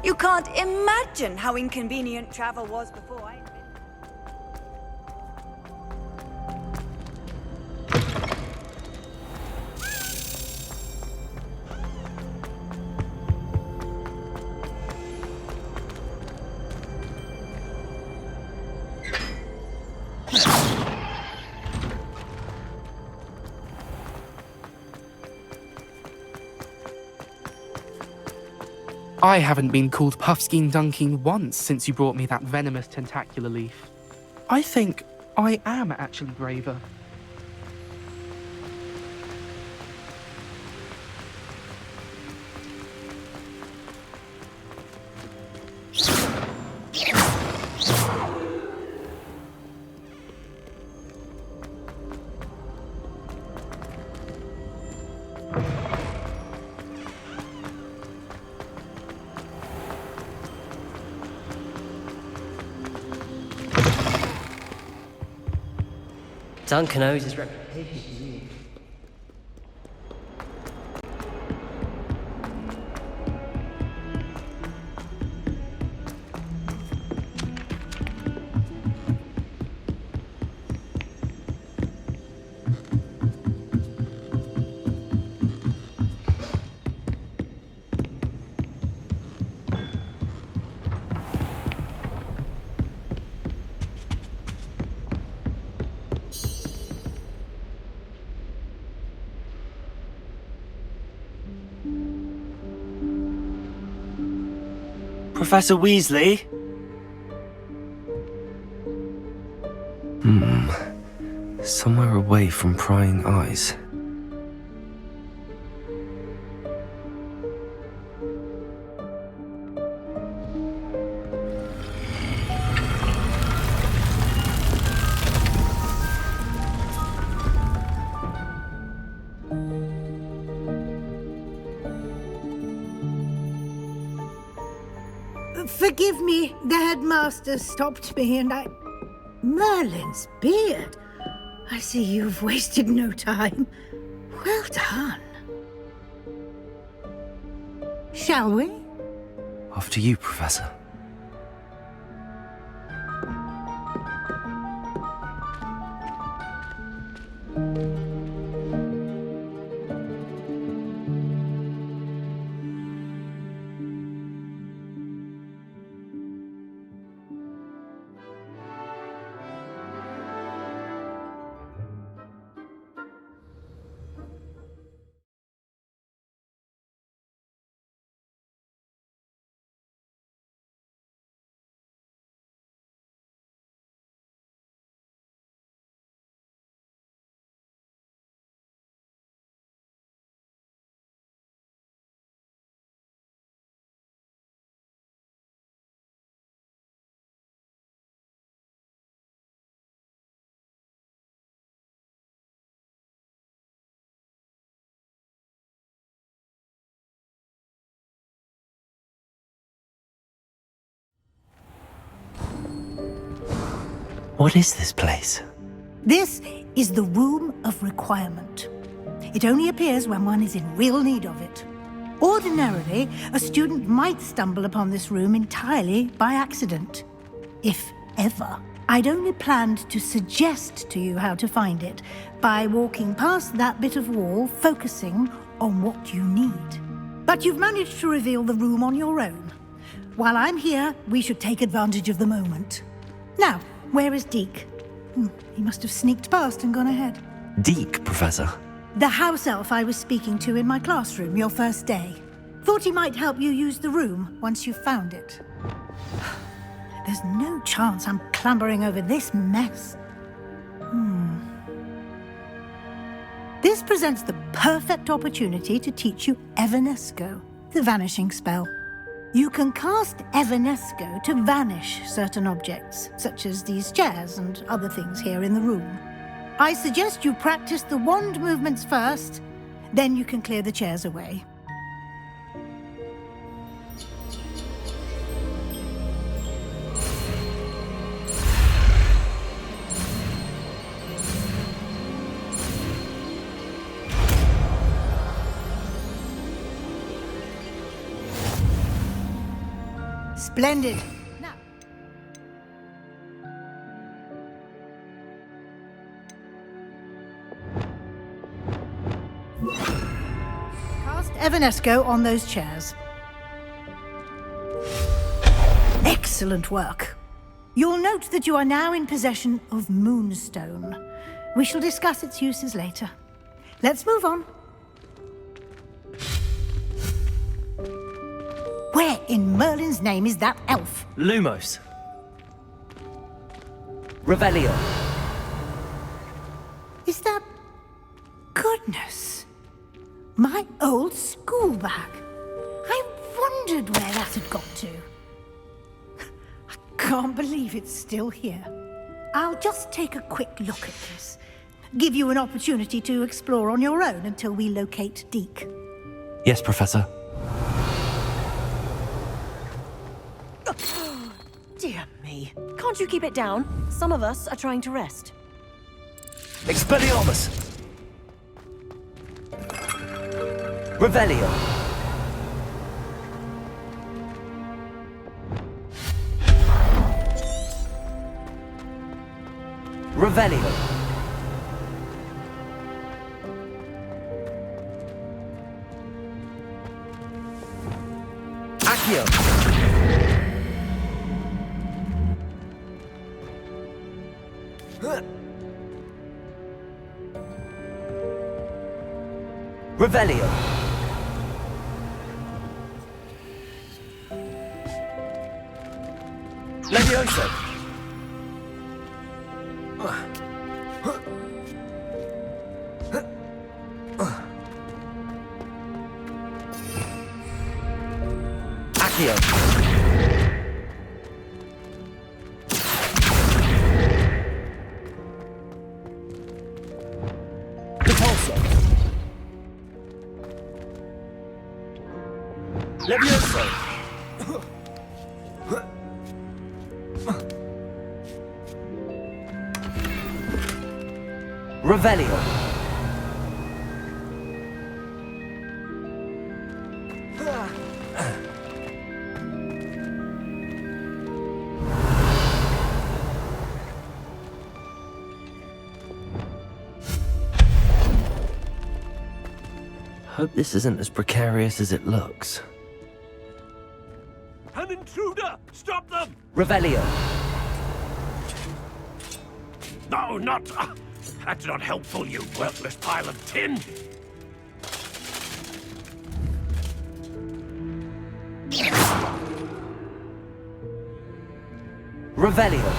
You can't imagine how inconvenient travel was before I invented. I haven't been called Puffskein Dunking once since you brought me that venomous tentacular leaf. I think I am actually braver. Duncan owes his reputation to you. Professor Weasley? Somewhere away from prying eyes. Forgive me, the headmaster stopped me and I... Merlin's beard. I see you've wasted no time. Well done. Shall we? After you, Professor. What is this place? This is the Room of Requirement. It only appears when one is in real need of it. Ordinarily, a student might stumble upon this room entirely by accident. If ever. I'd only planned to suggest to you how to find it by walking past that bit of wall, focusing on what you need. But you've managed to reveal the room on your own. While I'm here, we should take advantage of the moment. Now, where is Deke? He must have sneaked past and gone ahead. Deke, Professor. The house elf I was speaking to in my classroom your first day. Thought he might help you use the room once you've found it. There's no chance I'm clambering over this mess. This presents the perfect opportunity to teach you Evanesco, the vanishing spell. You can cast Evanesco to vanish certain objects, such as these chairs and other things here in the room. I suggest you practice the wand movements first, then you can clear the chairs away. Splendid. Now, cast Evanesco on those chairs. Excellent work. You'll note that you are now in possession of Moonstone. We shall discuss its uses later. Let's move on. Where in Merlin's name is that elf? Lumos. Revelio. Is that... Goodness. My old school bag. I wondered where that had got to. I can't believe it's still here. I'll just take a quick look at this. Give you an opportunity to explore on your own until we locate Deke. Yes, Professor. Dear me. Can't you keep it down? Some of us are trying to rest. Expelliarmus. Revelio. Revelio. Accio. Revelio. Levioso. Accio. Repulso. Levioso. Revelio. Hope this isn't as precarious as it looks. An intruder! Stop them! Revelio. No, not... that's not helpful, you worthless pile of tin! Revelio.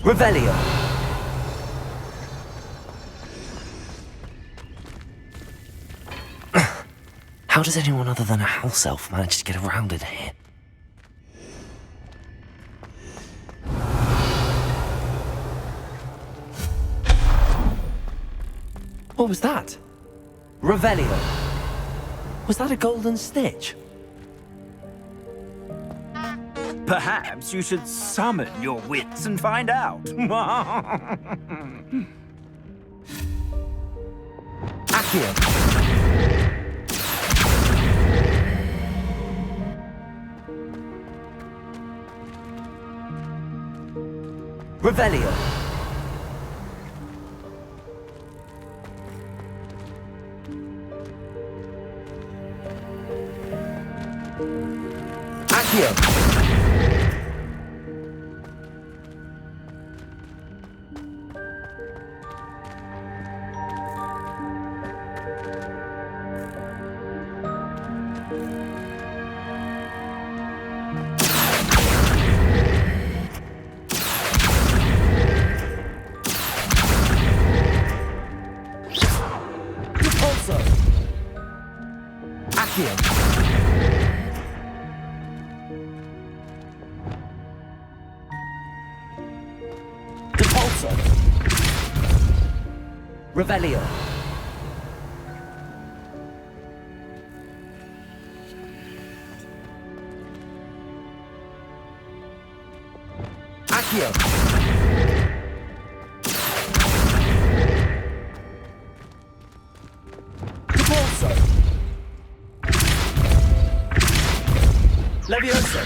Revelio. How does anyone other than a house elf manage to get around in here? What was that? Revelio. Was that a golden snitch? Perhaps you should summon your wits and find out. Accio. Revelio. Accio. Accio. Repulsor. Revelio. Accio. Repulsor. Levioso.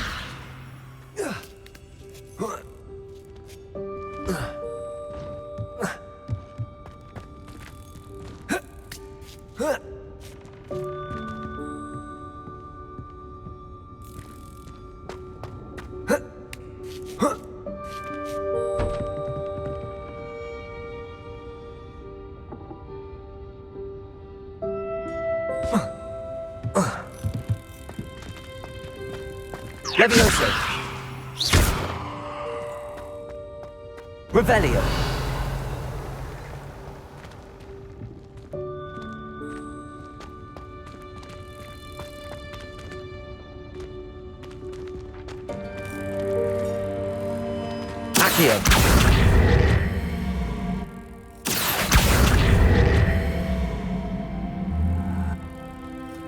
Levioso. Revelio. Accio.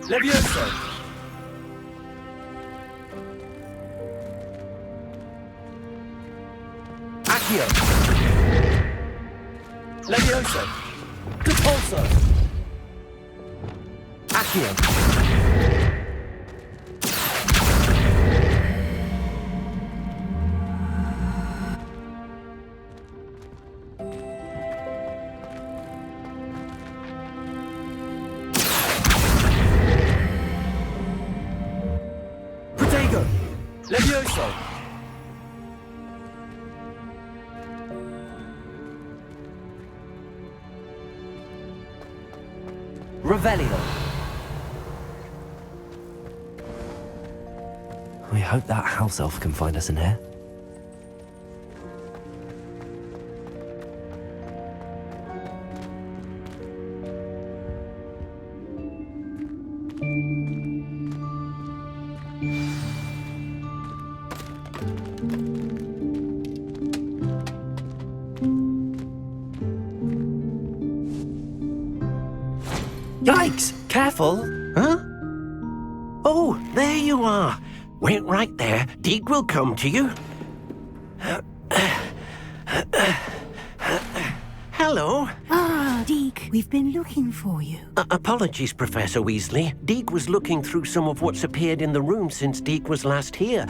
Levioso. Accio. Levioso. Repulsor. Accio. Protego. Levioso. Revelio. I hope that house elf can find us in here. Yikes! Careful! Huh? Oh, there you are. Wait right there. Deke will come to you. Hello. Ah, Deke, we've been looking for you. Apologies, Professor Weasley. Deke was looking through some of what's appeared in the room since Deke was last here.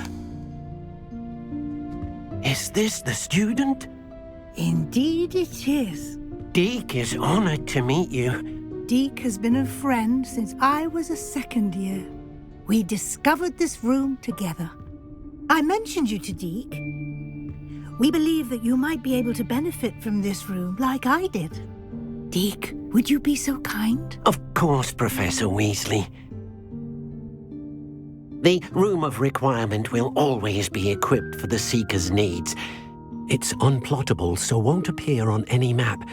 Is this the student? Indeed it is. Deke is honored to meet you. Deke has been a friend since I was a second year. We discovered this room together. I mentioned you to Deke. We believe that you might be able to benefit from this room like I did. Deke, would you be so kind? Of course, Professor Weasley. The Room of Requirement will always be equipped for the Seeker's needs. It's unplottable, so won't appear on any map.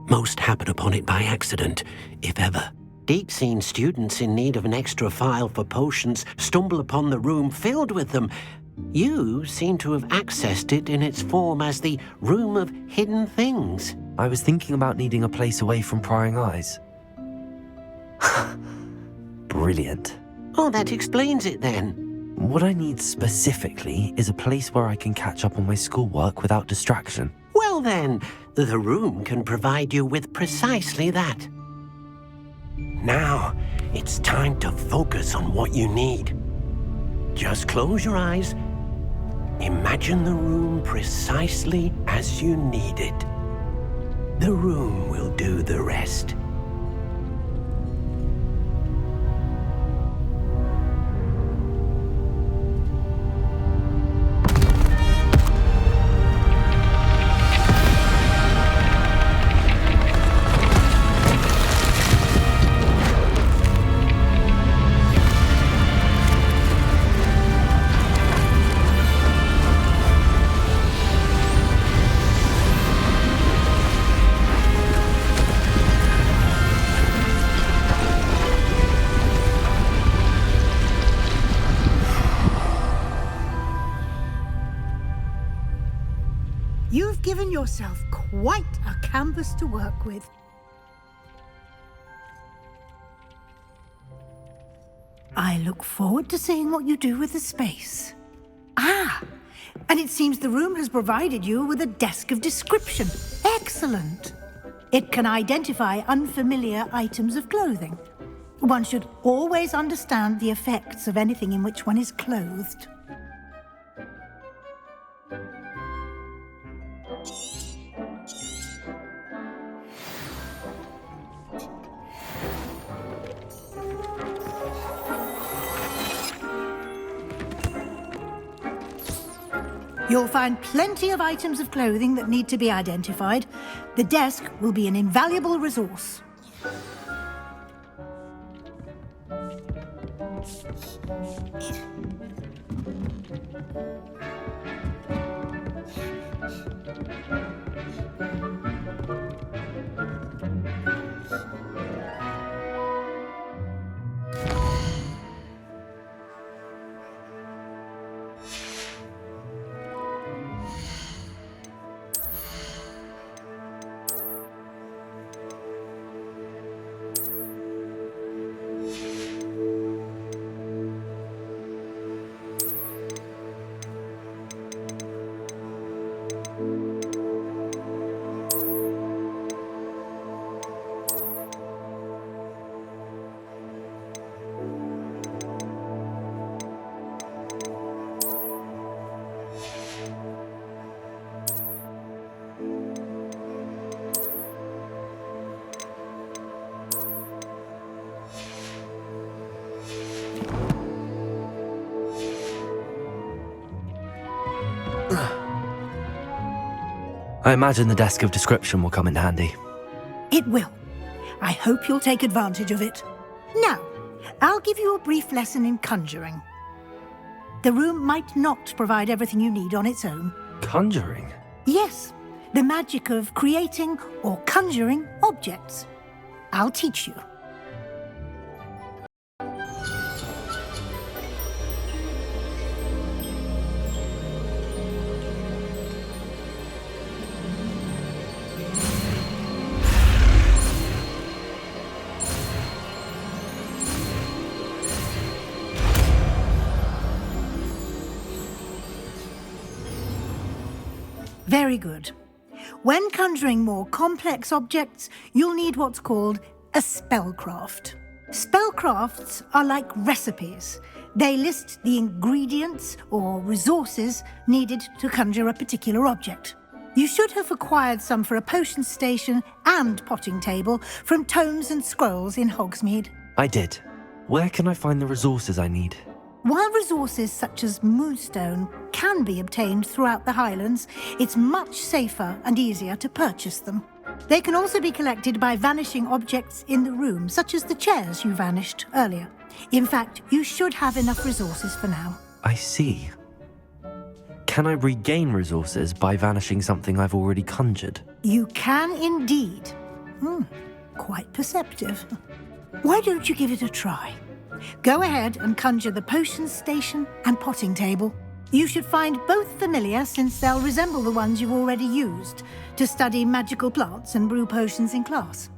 Most happen upon it by accident, if ever. Deke's seen students in need of an extra file for potions stumble upon the room filled with them. You seem to have accessed it in its form as the Room of Hidden Things. I was thinking about needing a place away from prying eyes. Brilliant. Oh, that explains it then. What I need specifically is a place where I can catch up on my schoolwork without distraction. Well then, the room can provide you with precisely that. Now, it's time to focus on what you need. Just close your eyes. Imagine the room precisely as you need it. The room will do the rest. given yourself quite a canvas to work with. I look forward to seeing what you do with the space. Ah, and it seems the room has provided you with a desk of description. Excellent. It can identify unfamiliar items of clothing. One should always understand the effects of anything in which one is clothed. You'll find plenty of items of clothing that need to be identified. The desk will be an invaluable resource. I imagine the desk of description will come in handy. It will. I hope you'll take advantage of it. Now, I'll give you a brief lesson in conjuring. The room might not provide everything you need on its own. Conjuring? Yes, the magic of creating or conjuring objects. I'll teach you. Very good. When conjuring more complex objects, you'll need what's called a spellcraft. Spellcrafts are like recipes. They list the ingredients or resources needed to conjure a particular object. You should have acquired some for a potion station and potting table from tomes and scrolls in Hogsmeade. I did. Where can I find the resources I need? While resources such as moonstone can be obtained throughout the Highlands, it's much safer and easier to purchase them. They can also be collected by vanishing objects in the room, such as the chairs you vanished earlier. In fact, you should have enough resources for now. I see. Can I regain resources by vanishing something I've already conjured? You can indeed. Quite perceptive. Why don't you give it a try? Go ahead and conjure the potion station and potting table. You should find both familiar, since they'll resemble the ones you've already used to study magical plants and brew potions in class.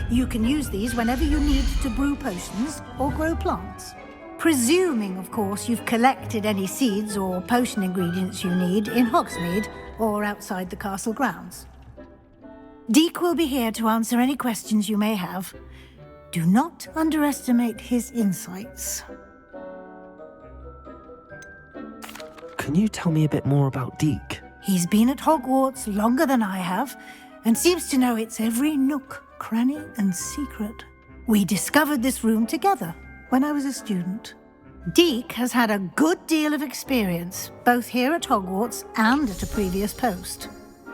You can use these whenever you need to brew potions or grow plants. Presuming, of course, you've collected any seeds or potion ingredients you need in Hogsmeade or outside the castle grounds. Deek will be here to answer any questions you may have. Do not underestimate his insights. Can you tell me a bit more about Deke? He's been at Hogwarts longer than I have, and seems to know its every nook, cranny, and secret. We discovered this room together when I was a student. Deke has had a good deal of experience, both here at Hogwarts and at a previous post.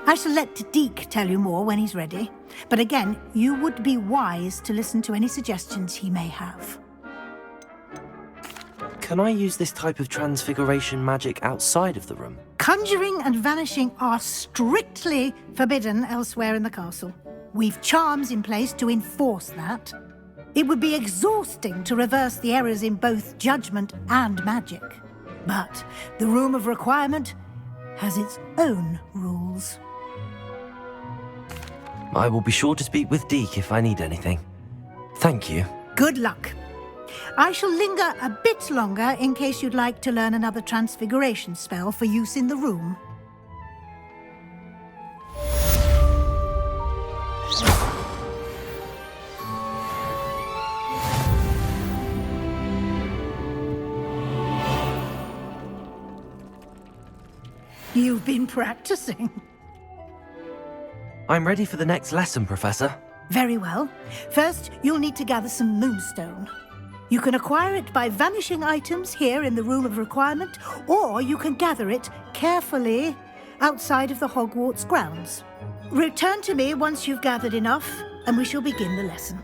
I shall let Deke tell you more when he's ready, but again, you would be wise to listen to any suggestions he may have. Can I use this type of transfiguration magic outside of the room? Conjuring and vanishing are strictly forbidden elsewhere in the castle. We've charms in place to enforce that. It would be exhausting to reverse the errors in both judgment and magic. But the Room of Requirement has its own rules. I will be sure to speak with Deke if I need anything. Thank you. Good luck. I shall linger a bit longer in case you'd like to learn another transfiguration spell for use in the room. You've been practicing. I'm ready for the next lesson, Professor. Very well. First, you'll need to gather some moonstone. You can acquire it by vanishing items here in the Room of Requirement, or you can gather it carefully outside of the Hogwarts grounds. Return to me once you've gathered enough, and we shall begin the lesson.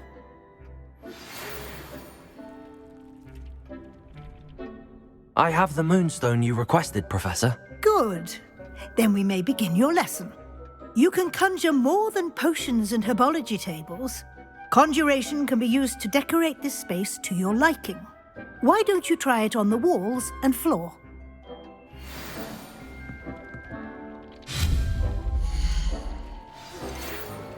I have the moonstone you requested, Professor. Good. Then we may begin your lesson. You can conjure more than potions and herbology tables. Conjuration can be used to decorate this space to your liking. Why don't you try it on the walls and floor?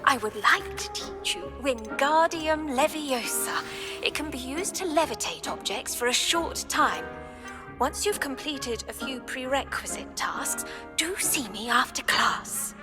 I would like to teach you Wingardium Leviosa. It can be used to levitate objects for a short time. Once you've completed a few prerequisite tasks, do see me after class.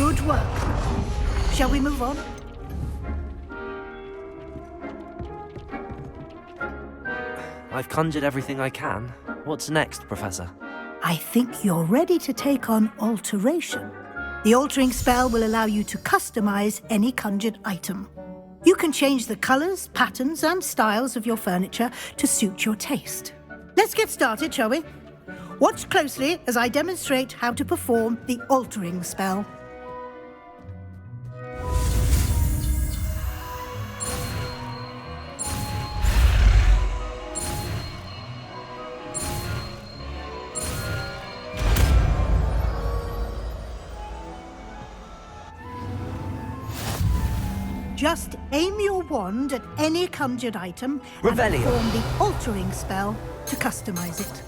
Good work. Shall we move on? I've conjured everything I can. What's next, Professor? I think you're ready to take on alteration. The altering spell will allow you to customize any conjured item. You can change the colors, patterns, and styles of your furniture to suit your taste. Let's get started, shall we? Watch closely as I demonstrate how to perform the altering spell. Just aim your wand at any conjured item and Revelio. perform the altering spell to customize it.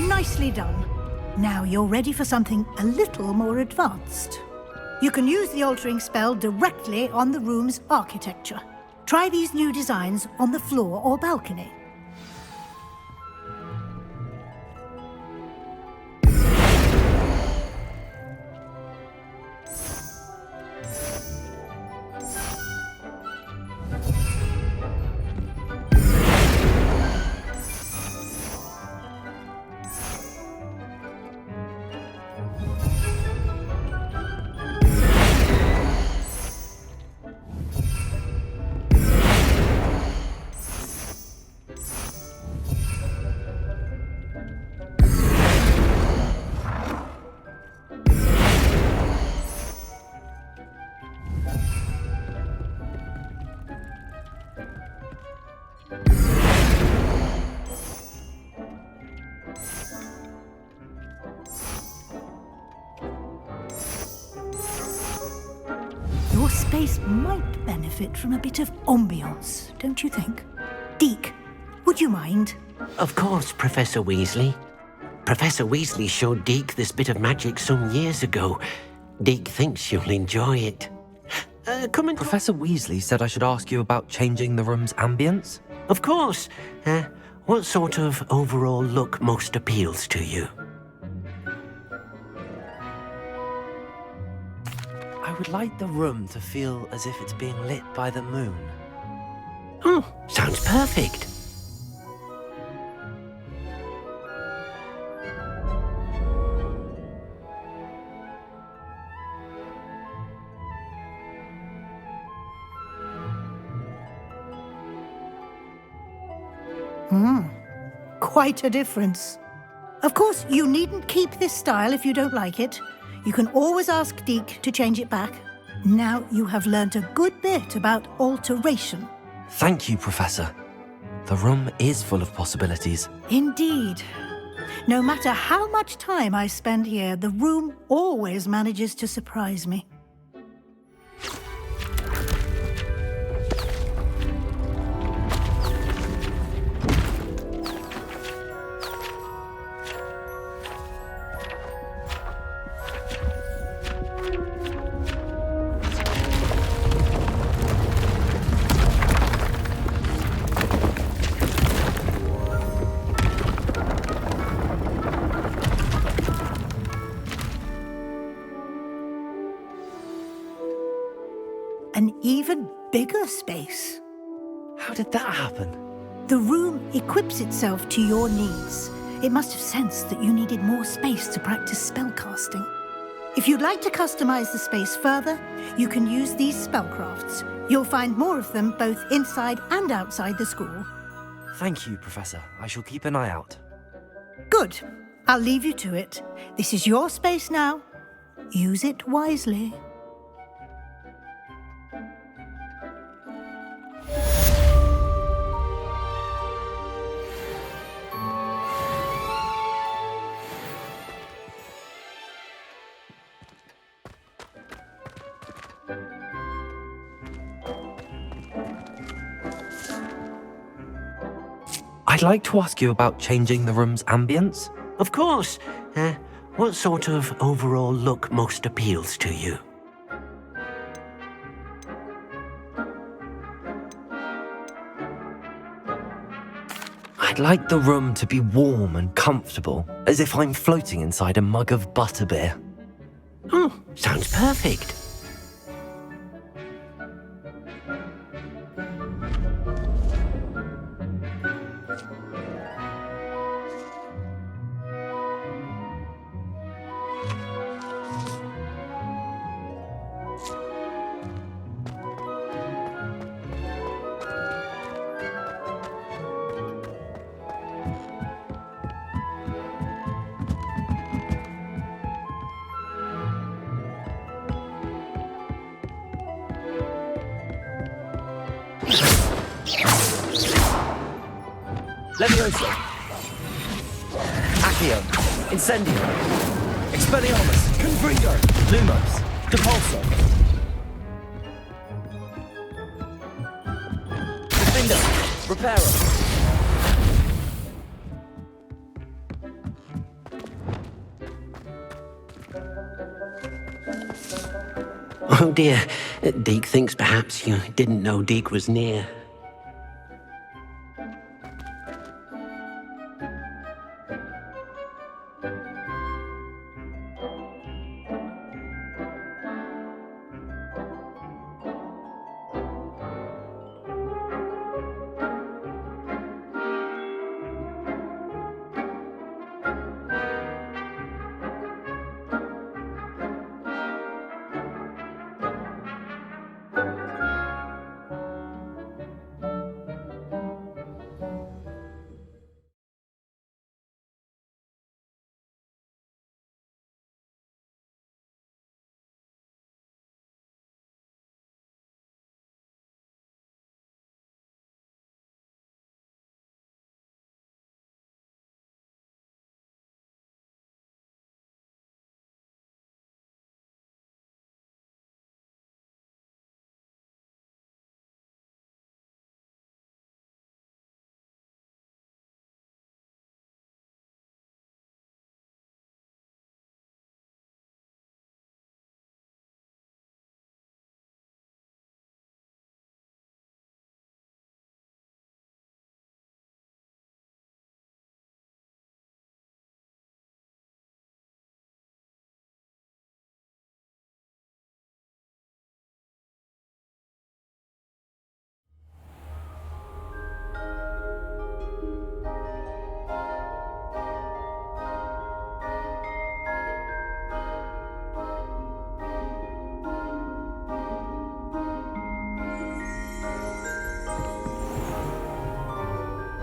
Nicely done. Now you're ready for something a little more advanced. You can use the altering spell directly on the room's architecture. Try these new designs on the floor or balcony. space might benefit from a bit of ambiance, don't you think? Deke, would you mind? Of course, Professor Weasley. Professor Weasley showed Deke this bit of magic some years ago. Deke thinks you'll enjoy it. Come and... Professor Weasley said I should ask you about changing the room's ambience? Of course. What sort of overall look most appeals to you? I would like the room to feel as if it's being lit by the moon. Oh, sounds perfect. Quite a difference. Of course, you needn't keep this style if you don't like it. You can always ask Deke to change it back. Now you have learnt a good bit about alteration. Thank you, Professor. The room is full of possibilities. Indeed. No matter how much time I spend here, the room always manages to surprise me. An even bigger space. How did that happen? The room equips itself to your needs. It must have sensed that you needed more space to practice spellcasting. If you'd like to customize the space further, you can use these spellcrafts. You'll find more of them both inside and outside the school. Thank you, Professor. I shall keep an eye out. Good. I'll leave you to it. This is your space now. Use it wisely. I'd like to ask you about changing the room's ambience. Of course. What sort of overall look most appeals to you? I'd like the room to be warm and comfortable, as if I'm floating inside a mug of butterbeer. Oh, sounds perfect. Levioso. Accio. Incendio. Expelliarmus. Confringo. Lumos. Depulso. Defendo. Reparo. Oh dear. Deke thinks perhaps you didn't know Deke was near.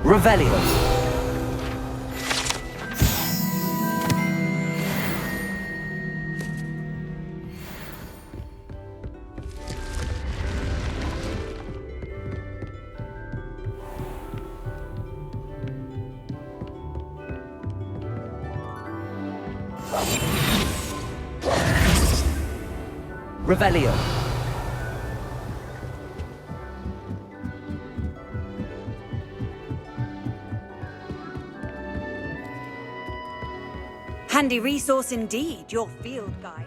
Revelio. Revelio. Handy resource indeed, your field guide.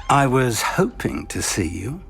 I was hoping to see you.